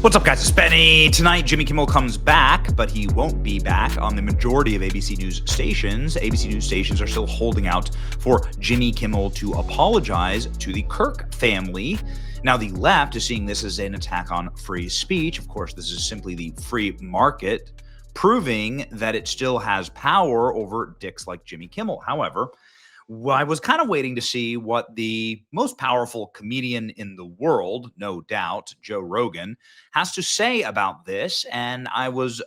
What's up, guys? It's Benny. Tonight, Jimmy Kimmel comes back, but he won't be back on the majority of ABC News stations. ABC News stations are still holding out for Jimmy Kimmel to apologize to the Kirk family. Now, the left is seeing this as an attack on free speech. Of course, this is simply the free market proving that it still has power over dicks like Jimmy Kimmel. However, I was kind of waiting to see what the most powerful comedian in the world, no doubt, Joe Rogan, has to say about this. And I was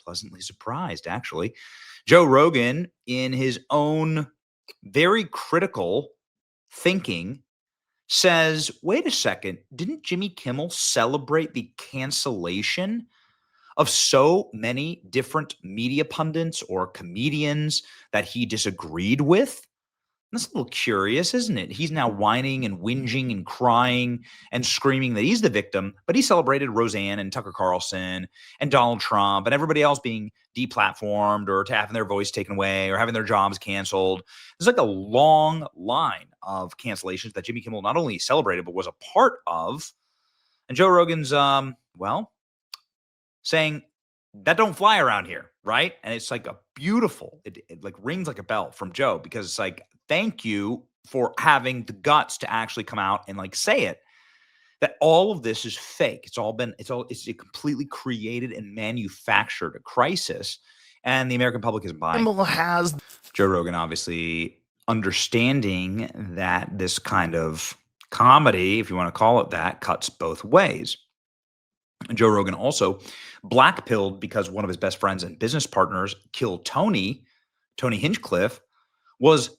pleasantly surprised, actually. Joe Rogan, in his own very critical thinking, says, wait a second, didn't Jimmy Kimmel celebrate the cancellation of so many different media pundits or comedians that he disagreed with? That's a little curious, isn't it? He's now whining and whinging and crying and screaming that he's the victim, but he celebrated Roseanne and Tucker Carlson and Donald Trump and everybody else being deplatformed or having their voice taken away or having their jobs canceled. There's like a long line of cancellations that Jimmy Kimmel not only celebrated, but was a part of. And Joe Rogan's, saying that don't fly around here, right? And it's like a beautiful, it like rings like a bell from Joe, because it's like, thank you for having the guts to actually come out and like say it, that all of this is fake. It's a completely created and manufactured crisis, and the American public is buying. Joe Rogan obviously understanding that this kind of comedy, if you want to call it that, cuts both ways. And Joe Rogan also blackpilled because one of his best friends and business partners killed Tony Hinchcliffe, was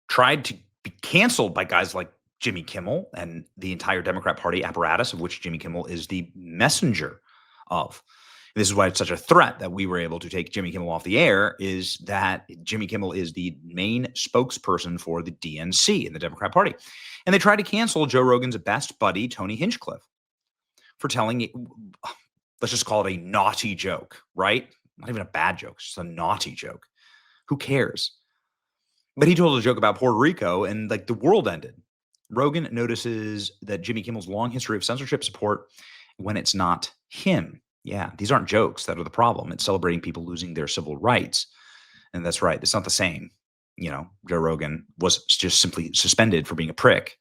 tried to be canceled by guys like Jimmy Kimmel and the entire Democrat Party apparatus, of which Jimmy Kimmel is the messenger of. And this is why it's such a threat that we were able to take Jimmy Kimmel off the air, is that Jimmy Kimmel is the main spokesperson for the DNC in the Democrat Party. And they tried to cancel Joe Rogan's best buddy, Tony Hinchcliffe, for telling, let's just call it a naughty joke, right? Not even a bad joke, it's just a naughty joke. Who cares? But he told a joke about Puerto Rico and like the world ended. Rogan notices that Jimmy Kimmel's long history of censorship support when it's not him. Yeah, these aren't jokes that are the problem. It's celebrating people losing their civil rights. And that's right. It's not the same. You know, Joe Rogan was just simply suspended for being a prick.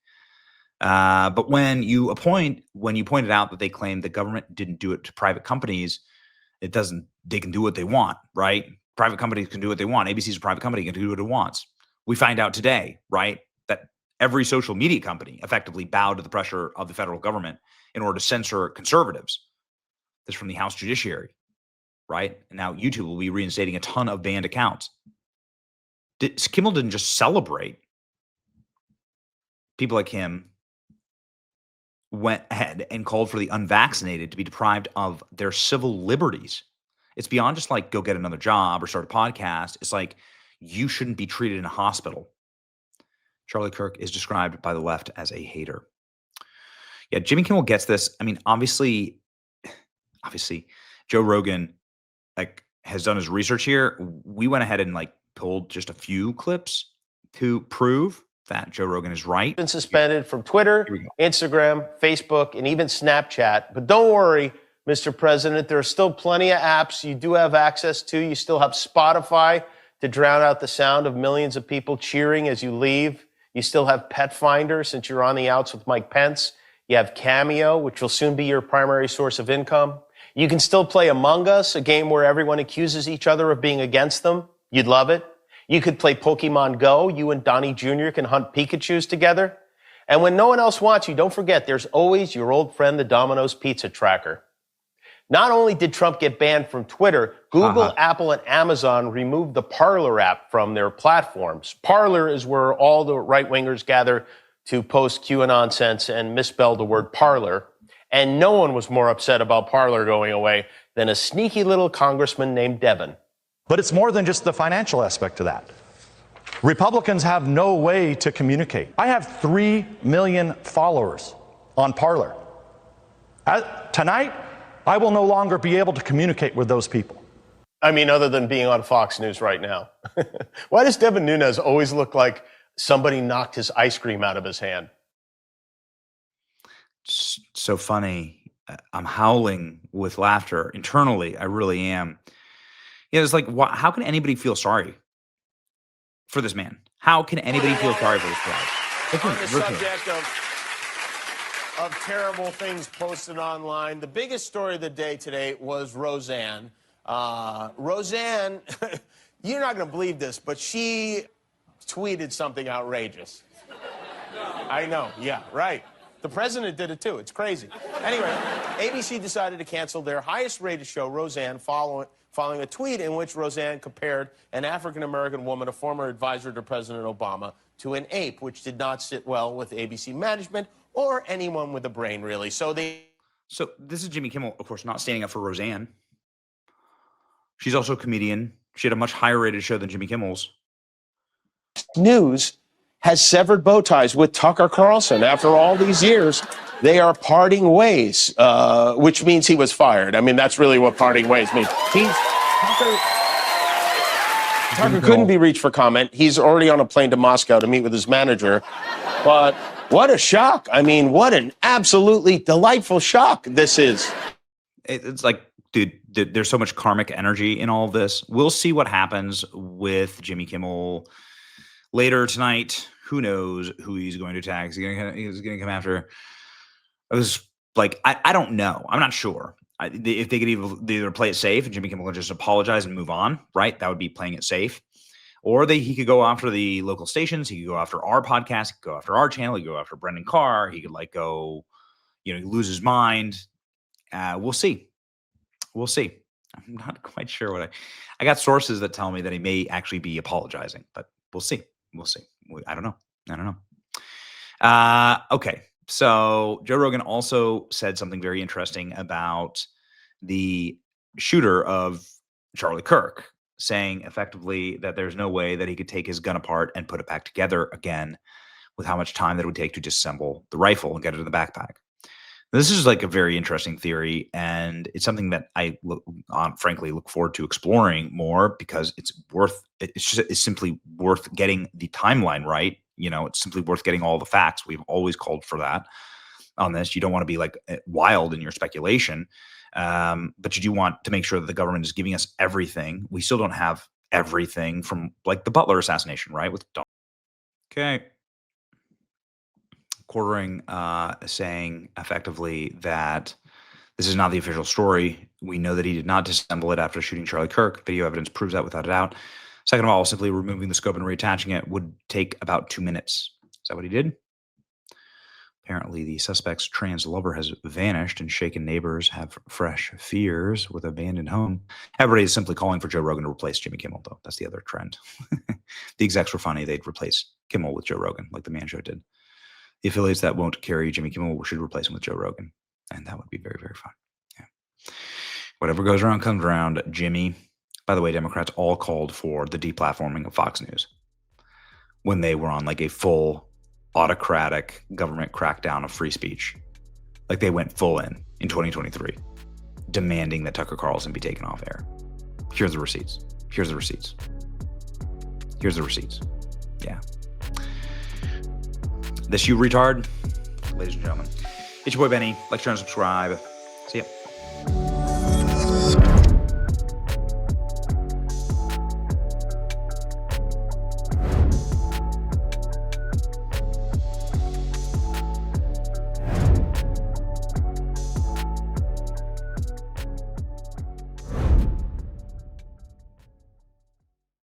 But when you pointed out that they claimed the government didn't do it to private companies, they can do what they want, right? Private companies can do what they want. ABC's a private company, can do what it wants. We find out today, right, that every social media company effectively bowed to the pressure of the federal government in order to censor conservatives. This from the House Judiciary, right? And now YouTube will be reinstating a ton of banned accounts. Kimmel didn't just celebrate. People like him went ahead and called for the unvaccinated to be deprived of their civil liberties. It's beyond just like go get another job or start a podcast. It's like you shouldn't be treated in a hospital. Charlie Kirk is described by the left as a hater. Yeah, Jimmy Kimmel gets this. I mean, obviously, Joe Rogan has done his research here. We went ahead and pulled just a few clips to prove that Joe Rogan is right. Been suspended from Twitter, Instagram, Facebook, and even Snapchat. But don't worry, Mr. President, there are still plenty of apps you do have access to. You still have Spotify to drown out the sound of millions of people cheering as you leave. You still have Pet Finder since you're on the outs with Mike Pence. You have Cameo, which will soon be your primary source of income. You can still play Among Us, a game where everyone accuses each other of being against them. You'd love it. You could play Pokemon Go. You and Donnie Jr. can hunt Pikachus together. And when no one else wants you, don't forget, there's always your old friend, the Domino's Pizza Tracker. Not only did Trump get banned from Twitter, Google, Apple, and Amazon removed the Parler app from their platforms. Parler is where all the right-wingers gather to post QAnon nonsense and misspell the word parlor. And no one was more upset about Parler going away than a sneaky little congressman named Devin. But it's more than just the financial aspect to that. Republicans have no way to communicate. I have 3 million followers on Parler. Tonight, I will no longer be able to communicate with those people. I mean, other than being on Fox News right now. Why does Devin Nunes always look like somebody knocked his ice cream out of his hand? So funny. I'm howling with laughter internally. I really am. It's like, how can anybody feel sorry for this man? How can anybody feel sorry for this guy? On the subject of terrible things posted online, the biggest story of the day today was Roseanne. Roseanne, you're not going to believe this, but she tweeted something outrageous. I know, yeah, right. The president did it too. It's crazy. Anyway, ABC decided to cancel their highest-rated show, Roseanne, following a tweet in which Roseanne compared an African-American woman, a former advisor to President Obama, to an ape, which did not sit well with ABC management or anyone with a brain, really. So this is Jimmy Kimmel, of course, not standing up for Roseanne. She's also a comedian. She had a much higher-rated show than Jimmy Kimmel's. News has severed bow ties with Tucker Carlson. After all these years, they are parting ways, which means he was fired. I mean, that's really what parting ways means. Tucker couldn't be reached for comment. He's already on a plane to Moscow to meet with his manager. But what a shock. I mean, what an absolutely delightful shock this is. It's like, dude, there's so much karmic energy in all of this. We'll see what happens with Jimmy Kimmel later tonight. Who knows who he's going to attack? He's going to come after. It was like, I don't know. I'm not sure. If they could either play it safe and Jimmy Kimmel could just apologize and move on, right? That would be playing it safe. Or he could go after the local stations. He could go after our podcast. He could go after our channel. He could go after Brendan Carr. He could go, lose his mind. We'll see. We'll see. I'm not quite sure what I got sources that tell me that he may actually be apologizing, but we'll see. We'll see. I don't know. Okay. So Joe Rogan also said something very interesting about the shooter of Charlie Kirk, saying effectively that there's no way that he could take his gun apart and put it back together again with how much time that it would take to disassemble the rifle and get it in the backpack. This is like a very interesting theory, and it's something that I frankly look forward to exploring more because it's simply worth getting the timeline right. It's simply worth getting all the facts. We've always called for that on this. You don't want to be like wild in your speculation, but you do want to make sure that the government is giving us everything. We still don't have everything from like the Butler assassination, right? Okay. Quartering saying effectively that this is not the official story. We know that he did not disassemble it after shooting Charlie Kirk. Video evidence proves that without a doubt. Second of all, simply removing the scope and reattaching it would take about 2 minutes. Is that what he did? Apparently, the suspect's trans lover has vanished and shaken neighbors have fresh fears with abandoned home. Everybody is simply calling for Joe Rogan to replace Jimmy Kimmel, though. That's the other trend. The execs were funny. They'd replace Kimmel with Joe Rogan, like the Man Show did. The affiliates that won't carry Jimmy Kimmel should replace him with Joe Rogan. And that would be very, very fun. Yeah. Whatever goes around comes around, Jimmy. By the way, Democrats all called for the deplatforming of Fox News when they were on like a full autocratic government crackdown of free speech. Like they went full in 2023, demanding that Tucker Carlson be taken off air. Here's the receipts. Here's the receipts. Here's the receipts. Yeah. This you retard, ladies and gentlemen. It's your boy Benny. Like, share, and subscribe. See ya.